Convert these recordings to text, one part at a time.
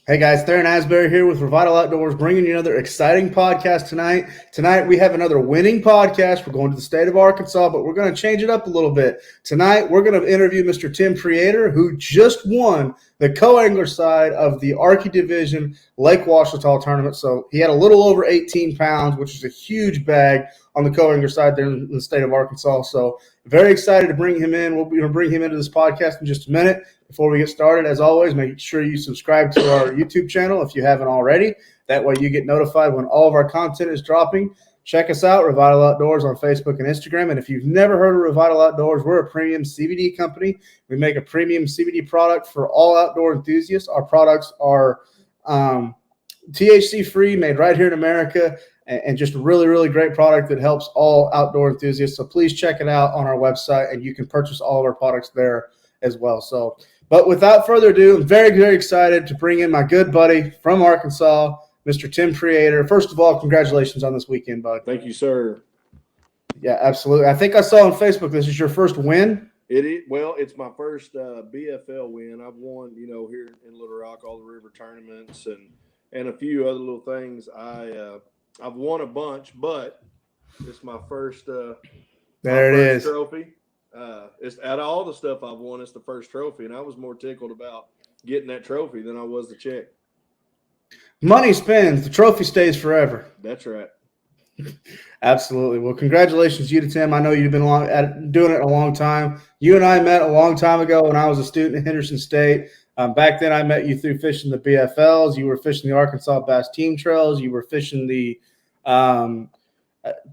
Hey guys, Theron Asbury here with Revital Outdoors, bringing you another exciting podcast tonight. Tonight we have another winning podcast. We're going to the state of Arkansas, but we're going to change it up a little bit. Tonight we're going to interview Mr. Tim Prietor, who just won the co-angler side of the Arky Division Lake Ouachita tournament. So he had a little over 18 pounds, which is a huge bag on the co-angler side there in the state of Arkansas. So very excited to bring him in. We're going to bring him into this podcast in just a minute. Before we get started, as always, make sure you subscribe to our YouTube channel if you haven't already. That way you get notified when all of our content is dropping. Check us out, Revital Outdoors, on Facebook and Instagram. And if you've never heard of Revital Outdoors, we're a premium CBD company. We make a premium CBD product for all outdoor enthusiasts. Our products are THC-free, made right here in America, and just a really, really great product that helps all outdoor enthusiasts. So please check it out on our website, and you can purchase all of our products there as well. But without further ado, I'm very, very excited to bring in my good buddy from Arkansas, Mr. Tim Prietor. First of all, congratulations on this weekend, bud. Thank you, sir. Yeah, absolutely. I think I saw on Facebook this is your first win. It is, well, it's my first BFL win. I've won, here in Little Rock, all the river tournaments and a few other little things. I've won a bunch, but it's my first trophy. It's out of all the stuff I've won, it's the first trophy, and I was more tickled about getting that trophy than I was the check. Money spends, the trophy stays forever. That's right. Absolutely. Well, congratulations to you, Tim. I know you've been doing it a long time. You and I met a long time ago when I was a student at Henderson State. Back then, I met you through fishing the BFLs. You were fishing the Arkansas Bass Team Trails. You were fishing the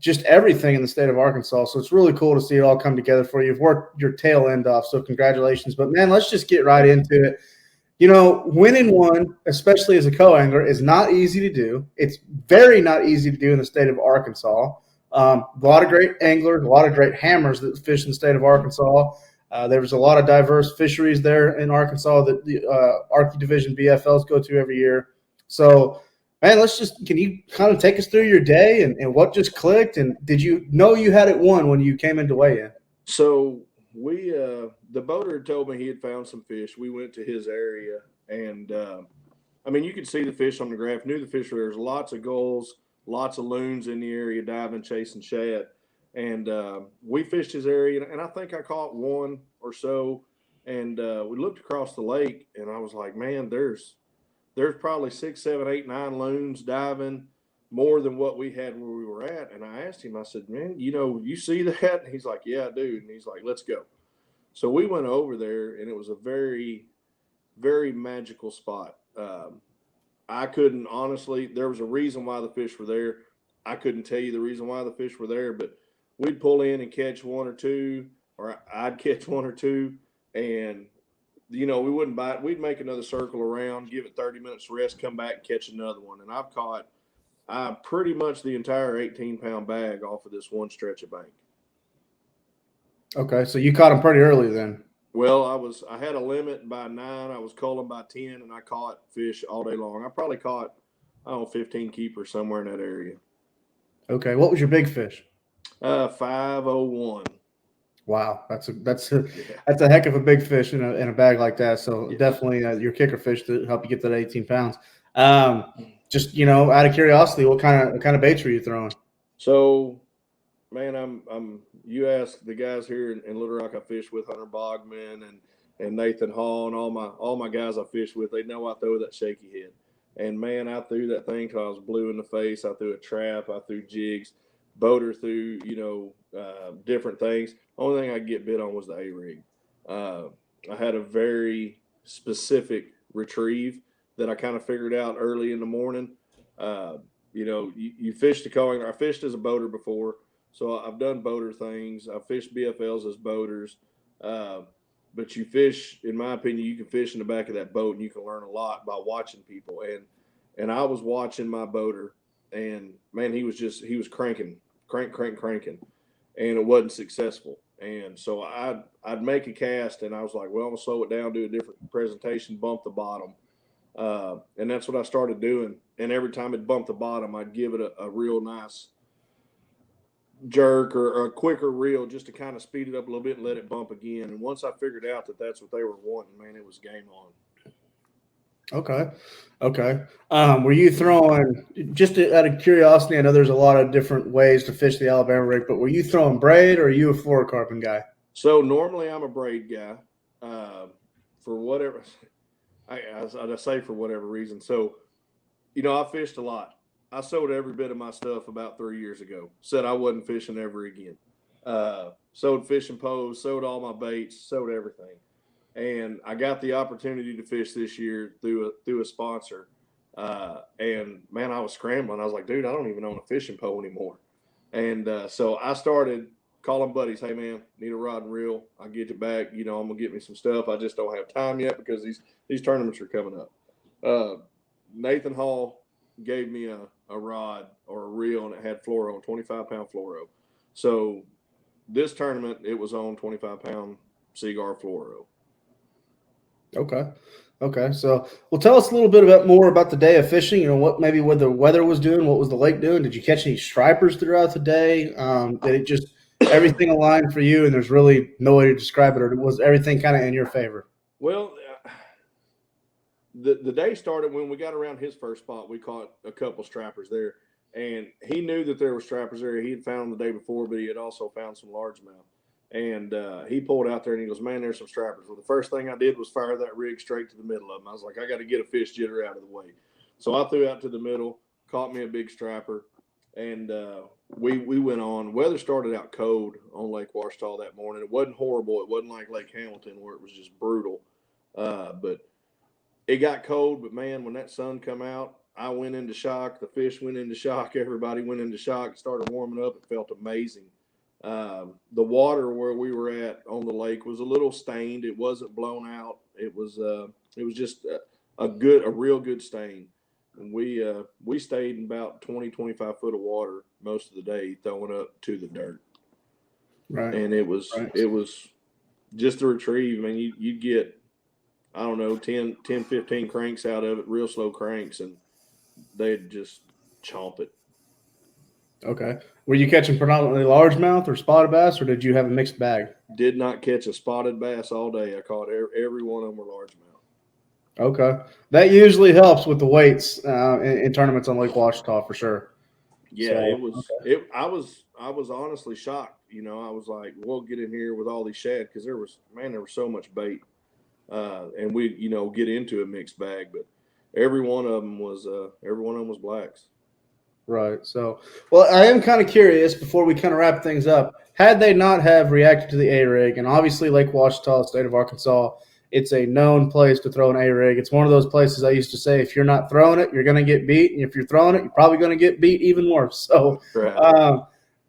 just everything in the state of Arkansas. So it's really cool to see it all come together for you. You've worked your tail end off, so congratulations. But, man, let's just get right into it. Winning one, especially as a co-angler, is not easy to do. It's very not easy to do in the state of Arkansas. A lot of great anglers, a lot of great hammers that fish in the state of Arkansas. There's a lot of diverse fisheries there in Arkansas that the Arky Division BFLs go to every year. So, man, can you kind of take us through your day and what just clicked? And did you know you had it won when you came into weigh-in? So we, the boater had told me he had found some fish. We went to his area, and you could see the fish on the graph. Knew the fish were there. There's lots of gulls, lots of loons in the area diving, chasing shad. And we fished his area, and I think I caught one or so. And we looked across the lake, and I was like, man, there's probably 6, 7, 8, 9 loons diving, more than what we had where we were at. And I asked him, I said, man, you see that? And he's like, yeah, I do. And he's like, let's go. So we went over there, and it was a very, very magical spot. I couldn't, honestly, there was a reason why the fish were there. I couldn't tell you the reason why the fish were there, but we'd pull in and catch one or two, or I'd catch one or two, and we wouldn't bite. We'd make another circle around, give it 30 minutes rest, come back and catch another one. And I've caught pretty much the entire 18-pound bag off of this one stretch of bank. Okay, so you caught them pretty early then. Well, I had a limit by 9. I was culling by 10, and I caught fish all day long. I probably caught, 15 keepers somewhere in that area. Okay, what was your big fish? 501. Wow, that's a heck of a big fish in a bag like that. So definitely your kicker fish to help you get that 18 pounds. Just out of curiosity, what kind of baits were you throwing? So, man, you ask the guys here in Little Rock I fish with, Hunter Bogman and Nathan Hall, and all my guys I fish with, they know I throw that shaky head. And man, I threw that thing till I was blue in the face. I threw a trap, I threw jigs, boater threw different things. Only thing I could get bit on was the A-rig. I had a very specific retrieve that I kind of figured out early in the morning. You fish the co-angler. I fished as a boater before, so I've done boater things. I've fished BFLs as boaters. But you fish, in my opinion, you can fish in the back of that boat, and you can learn a lot by watching people. And I was watching my boater, and man, he was cranking, and it wasn't successful. And so I'd make a cast, and I was like, well, I'm gonna slow it down, do a different presentation, bump the bottom, and that's what I started doing. And every time it bumped the bottom, I'd give it a real nice jerk or a quicker reel just to kind of speed it up a little bit and let it bump again. And once I figured out that that's what they were wanting, man, it was game on. Okay. Okay. Were you throwing just out of curiosity? I know there's a lot of different ways to fish the Alabama rig, but were you throwing braid or are you a fluorocarbon guy? So normally I'm a braid guy. Uh, for whatever I say for whatever reason. So I fished a lot. I sold every bit of my stuff about 3 years ago. Said I wasn't fishing ever again. Sold fishing poles, sold all my baits, sold everything. And I got the opportunity to fish this year through a sponsor. And man, I was scrambling. I was like, dude, I don't even own a fishing pole anymore. And so I started calling buddies. Hey man, need a rod and reel? I'll get you back. I'm gonna get me some stuff. I just don't have time yet because these tournaments are coming up. Nathan Hall gave me a rod or a reel and it had fluoro, 25-pound fluoro. So this tournament it was on 25-pound Seaguar fluoro. Okay. Okay. So, well, tell us a little bit more about the day of fishing. What the weather was doing. What was the lake doing? Did you catch any stripers throughout the day? Did it just everything aligned for you? And there's really no way to describe it, or was everything kind of in your favor? Well, the day started when we got around his first spot. We caught a couple strappers there, and he knew that there were strappers there. He had found them the day before, but he had also found some largemouth. And he pulled out there and he goes, man, there's some strappers. Well, the first thing I did was fire that rig straight to the middle of them. I was like, I got to get a fish jitter out of the way. So I threw out to the middle, caught me a big strapper, and we went on. Weather started out cold on Lake Washita that morning. It wasn't horrible. It wasn't like Lake Hamilton where it was just brutal. But it got cold. But man, when that sun come out, I went into shock. The fish went into shock. Everybody went into shock. It started warming up. It felt amazing. The water where we were at on the lake was a little stained. It wasn't blown out. It was just a real good stain. And we stayed in about 20-25 foot of water most of the day, throwing up to the dirt. Right. And it was just a retrieve. I mean, you'd get, I don't know, 10, 15 cranks out of it, real slow cranks, and they'd just chomp it. Okay. Were you catching predominantly largemouth or spotted bass, or did you have a mixed bag? Did not catch a spotted bass all day. I caught every one of them were largemouth. Okay. That usually helps with the weights in tournaments on Lake Washita for sure. Yeah, So, it was. It. I was honestly shocked. I was like, "We'll get in here with all these shad," because there was so much bait, and we get into a mixed bag, but every one of them was blacks. right. So, well, I am kind of curious before we kind of wrap things up. Had they not have reacted to the A rig, and obviously Lake Washita, state of Arkansas, it's a known place to throw an A rig. It's one of those places I used to say, if you're not throwing it, you're going to get beat, and if you're throwing it, you're probably going to get beat even worse. So, Right.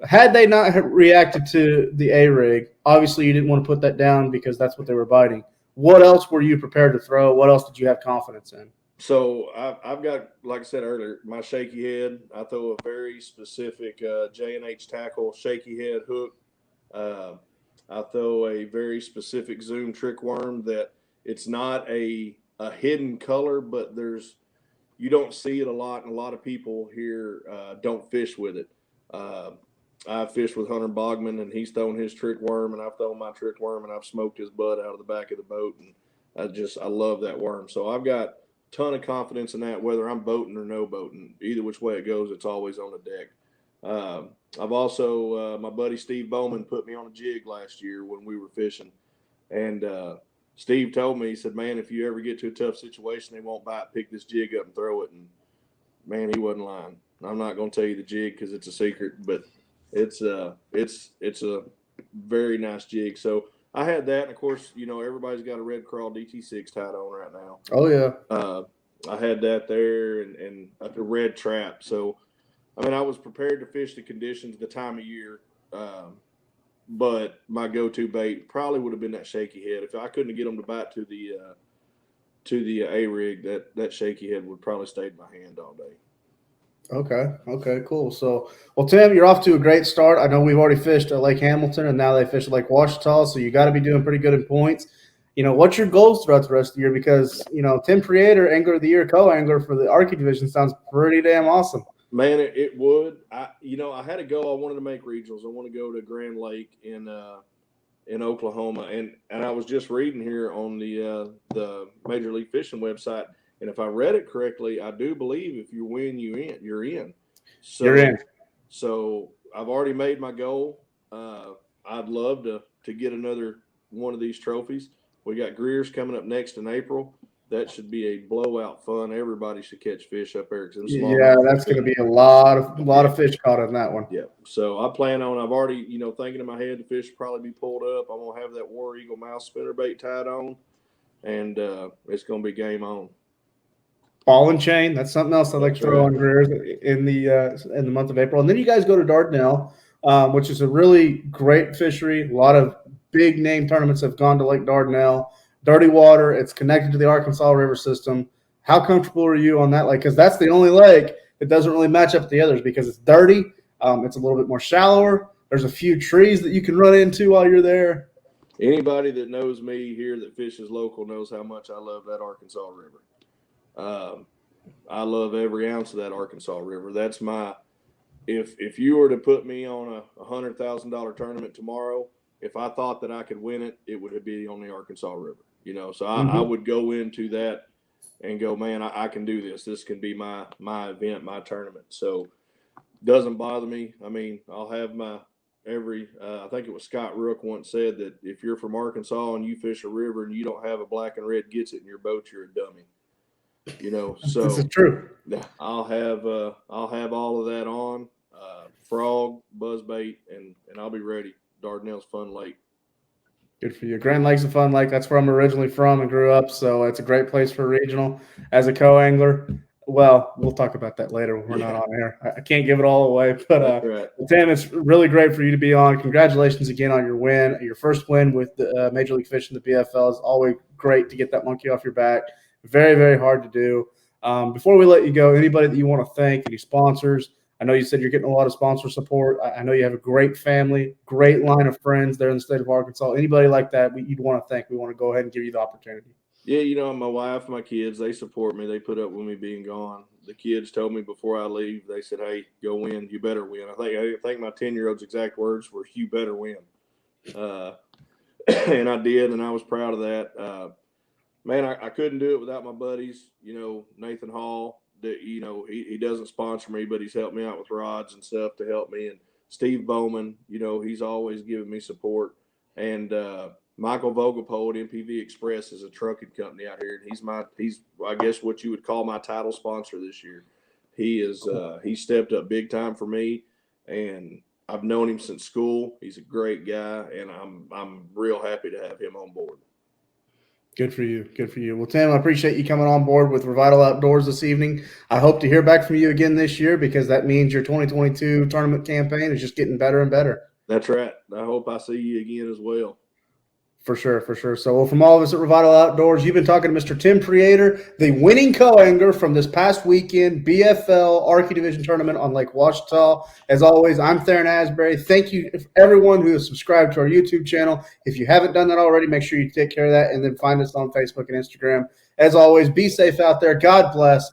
had they not reacted to the A rig, obviously you didn't want to put that down because that's what they were biting. What else were you prepared to throw? What else did you have confidence in? So I've got, like I said earlier, my shaky head. I throw a very specific J&H tackle shaky head hook. Uh, I throw a very specific Zoom trick worm that it's not a hidden color, but you don't see it a lot, and a lot of people here don't fish with it. I've fished with Hunter Bogman, and he's thrown his trick worm, and I've thrown my trick worm, and I've smoked his butt out of the back of the boat, and I love that worm. So I've got a ton of confidence in that, whether I'm boating or no boating. Either which way it goes, it's always on the deck. I've also my buddy Steve Bowman put me on a jig last year when we were fishing, and Steve told me, he said, "Man, if you ever get to a tough situation, they won't bite. Pick this jig up and throw it." And man, he wasn't lying. I'm not going to tell you the jig because it's a secret, but it's a very nice jig. So I had that, and of course, everybody's got a Red Crawl DT6 tied on right now. Oh, yeah. I had that there and a red trap. So, I mean, I was prepared to fish the conditions, the time of year. But my go-to bait probably would have been that shaky head. If I couldn't get them to bite to the A rig, that shaky head would probably stay in my hand all day. Okay. Okay. Cool. So, well, Tim, you're off to a great start. I know we've already fished at Lake Hamilton, and now they fish at Lake Washita. So you got to be doing pretty good in points. What's your goals throughout the rest of the year? Because Tim Prietor, Angler of the Year, co-angler for the Arky division, sounds pretty damn awesome. Man, it would. I had a goal. I wanted to make regionals. I want to go to Grand Lake in Oklahoma, and I was just reading here on the Major League Fishing website. And if I read it correctly, I do believe if you win, you're in. So, You're in. So I've already made my goal. I'd love to get another one of these trophies. We got Greer's coming up next in April. That should be a blowout fun. Everybody should catch fish up there. Yeah, that's going to be a lot of fish caught in that one. Yeah. So I plan on. I've already, thinking in my head the fish will probably be pulled up. I'm gonna have that War Eagle mouse spinnerbait tied on, and it's gonna be game on. Ball and chain. That's something else I like to throw on Greer's in the month of April. And then you guys go to Dardanelle, which is a really great fishery. A lot of big name tournaments have gone to Lake Dardanelle. Dirty water. It's connected to the Arkansas River system. How comfortable are you on that lake? Because that's the only lake that doesn't really match up to the others because it's dirty. It's a little bit more shallower. There's a few trees that you can run into while you're there. Anybody that knows me here that fishes local knows how much I love that Arkansas River. I love every ounce of that Arkansas River. That's my – if you were to put me on a $100,000 tournament tomorrow, if I thought that I could win it, it would be on the Arkansas River. So I would go into that and go, man, I can do this. This can be my event, my tournament. So doesn't bother me. I mean, I'll have my I think it was Scott Rook once said that if you're from Arkansas and you fish a river and you don't have a black and red gets it in your boat, you're a dummy. So this is true. I'll have all of that on, frog, buzzbait, and I'll be ready. Dardanelle's fun lake. Good for you. Grand Lake's a fun lake. That's where I'm originally from and grew up, so it's a great place for regional. As a co-angler, well, we'll talk about that later when we're not on air. I can't give it all away, but right. Tim, it's really great for you to be on. Congratulations again on your win. Your first win with the Major League Fishing, the BFL, is always great to get that monkey off your back. Very, very hard to do. Before we let you go, anybody that you want to thank, any sponsors? I know you said you're getting a lot of sponsor support. I know you have a great family, great line of friends there in the state of Arkansas. Anybody like that you'd want to thank, we want to go ahead and give you the opportunity. Yeah, my wife, my kids, they support me. They put up with me being gone. The kids told me before I leave, they said, hey, go win. You better win. I think my 10-year-old's exact words were, you better win. And I did, and I was proud of that. Man, I couldn't do it without my buddies. Nathan Hall, he doesn't sponsor me, but he's helped me out with rods and stuff to help me. And Steve Bowman, he's always given me support. And Michael Vogelpohl at MPV Express is a trucking company out here, and he's I guess what you would call my title sponsor this year. He stepped up big time for me, and I've known him since school. He's a great guy, and I'm real happy to have him on board. Good for you. Good for you. Well, Tim, I appreciate you coming on board with Revital Outdoors this evening. I hope to hear back from you again this year because that means your 2022 tournament campaign is just getting better and better. That's right. I hope I see you again as well. For sure, for sure. So, from all of us at Revital Outdoors, you've been talking to Mr. Tim Priater, the winning co-angler from this past weekend BFL Archie Division tournament on Lake Ouachita. As always, I'm Theron Asbury. Thank you everyone who has subscribed to our YouTube channel. If you haven't done that already, make sure you take care of that, and then find us on Facebook and Instagram. As always, be safe out there. God bless.